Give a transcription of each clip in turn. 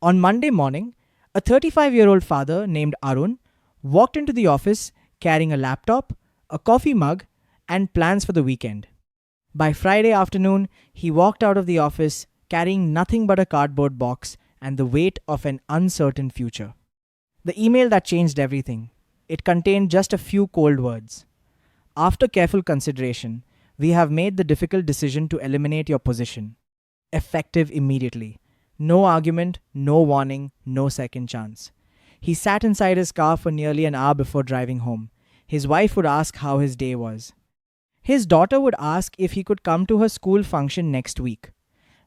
On Monday morning, a 35-year-old father named Arun walked into the office carrying a laptop, a coffee mug, and plans for the weekend. By Friday afternoon, he walked out of the office carrying nothing but a cardboard box and the weight of an uncertain future. The email that changed everything. It contained just a few cold words. After careful consideration, we have made the difficult decision to eliminate your position. Effective immediately. No argument, no warning, no second chance. He sat inside his car for nearly an hour before driving home. His wife would ask how his day was. His daughter would ask if he could come to her school function next week.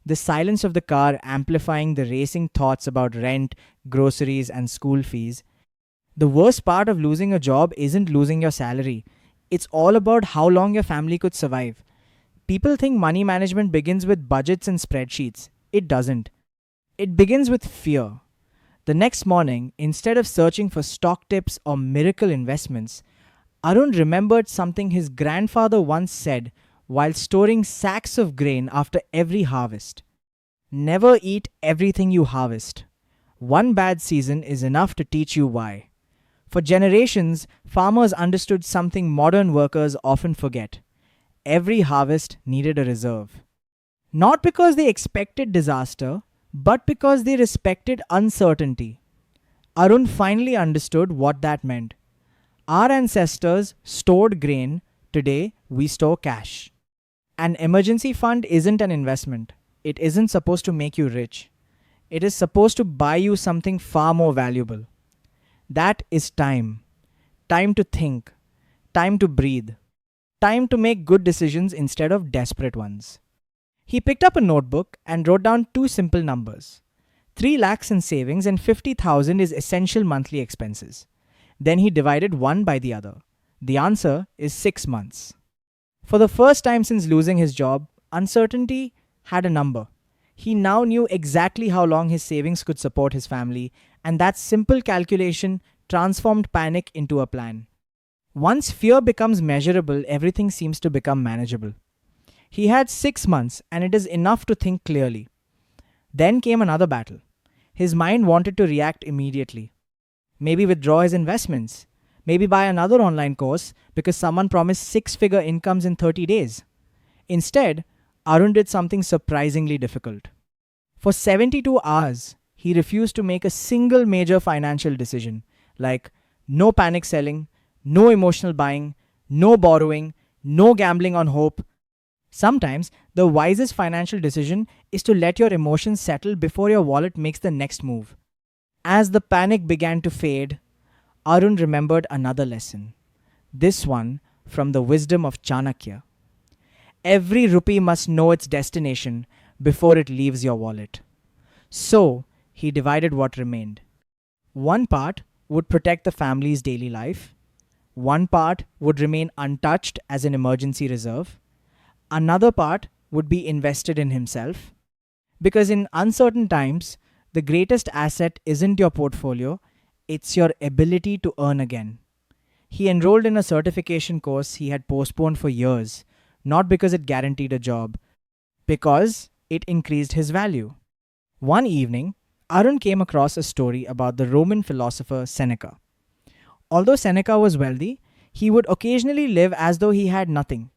The silence of the car amplifying the racing thoughts about rent, groceries, and school fees. The worst part of losing a job isn't losing your salary. It's all about how long your family could survive. People think money management begins with budgets and spreadsheets. It doesn't. It begins with fear. The next morning, instead of searching for stock tips or miracle investments, Arun remembered something his grandfather once said while storing sacks of grain after every harvest. Never eat everything you harvest. One bad season is enough to teach you why. For generations, farmers understood something modern workers often forget. Every harvest needed a reserve. Not because they expected disaster, but because they respected uncertainty. Arun finally understood what that meant. Our ancestors stored grain, today we store cash. An emergency fund isn't an investment. It isn't supposed to make you rich. It is supposed to buy you something far more valuable. That is time. Time to think. Time to breathe. Time to make good decisions instead of desperate ones. He picked up a notebook and wrote down two simple numbers. 3 lakhs in savings and 50,000 is essential monthly expenses. Then he divided one by the other. The answer is 6 months. For the first time since losing his job, uncertainty had a number. He now knew exactly how long his savings could support his family, and that simple calculation transformed panic into a plan. Once fear becomes measurable, everything seems to become manageable. He had 6 months, and it is enough to think clearly. Then came another battle. His mind wanted to react immediately. Maybe withdraw his investments. Maybe buy another online course because someone promised 6-figure incomes in 30 days. Instead, Arun did something surprisingly difficult. For 72 hours, he refused to make a single major financial decision, like no panic selling, no emotional buying, no borrowing, no gambling on hope. Sometimes, the wisest financial decision is to let your emotions settle before your wallet makes the next move. As the panic began to fade, Arun remembered another lesson. This one from the wisdom of Chanakya. Every rupee must know its destination before it leaves your wallet. So, he divided what remained. One part would protect the family's daily life. One part would remain untouched as an emergency reserve. Another part would be invested in himself. Because in uncertain times, the greatest asset isn't your portfolio, it's your ability to earn again. He enrolled in a certification course he had postponed for years, not because it guaranteed a job, because it increased his value. One evening, Arun came across a story about the Roman philosopher Seneca. Although Seneca was wealthy, he would occasionally live as though he had nothing.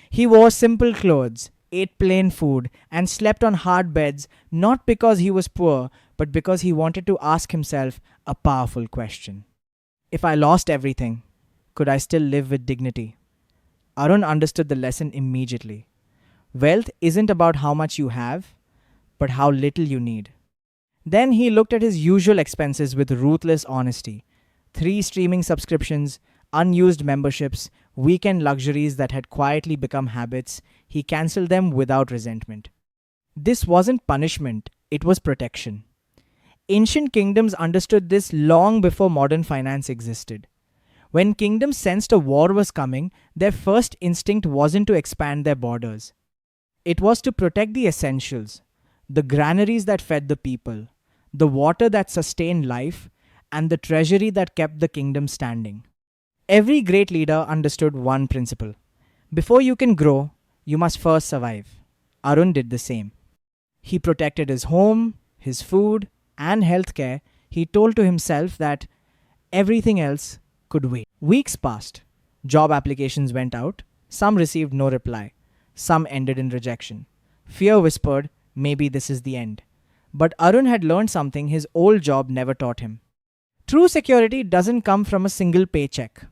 He wore simple clothes, ate plain food, and slept on hard beds not because he was poor, but because he wanted to ask himself a powerful question. If I lost everything, could I still live with dignity? Arun understood the lesson immediately. Wealth isn't about how much you have, but how little you need. Then he looked at his usual expenses with ruthless honesty. 3 streaming subscriptions, unused memberships, weekend luxuries that had quietly become habits. He cancelled them without resentment. This wasn't punishment, it was protection. Ancient kingdoms understood this long before modern finance existed. When kingdoms sensed a war was coming, their first instinct wasn't to expand their borders. It was to protect the essentials, the granaries that fed the people, the water that sustained life, and the treasury that kept the kingdom standing. Every great leader understood one principle. Before you can grow, you must first survive. Arun did the same. He protected his home, his food, and healthcare, he told to himself that everything else could wait. Weeks passed. Job applications went out. Some received no reply. Some ended in rejection. Fear whispered, maybe this is the end. But Arun had learned something his old job never taught him. True security doesn't come from a single paycheck.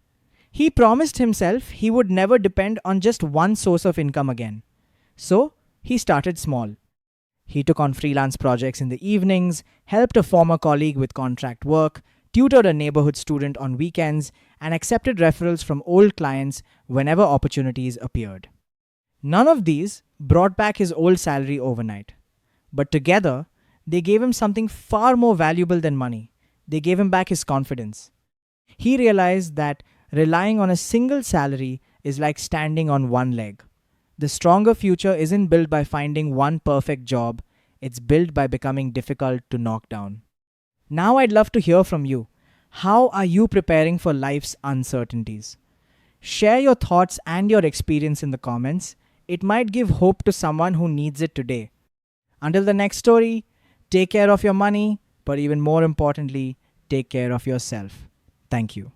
He promised himself he would never depend on just one source of income again. So, he started small. He took on freelance projects in the evenings, helped a former colleague with contract work, tutored a neighborhood student on weekends, and accepted referrals from old clients whenever opportunities appeared. None of these brought back his old salary overnight. But together, they gave him something far more valuable than money. They gave him back his confidence. He realized that relying on a single salary is like standing on one leg. The stronger future isn't built by finding one perfect job, it's built by becoming difficult to knock down. Now I'd love to hear from you. How are you preparing for life's uncertainties? Share your thoughts and your experience in the comments. It might give hope to someone who needs it today. Until the next story, take care of your money, but even more importantly, take care of yourself. Thank you.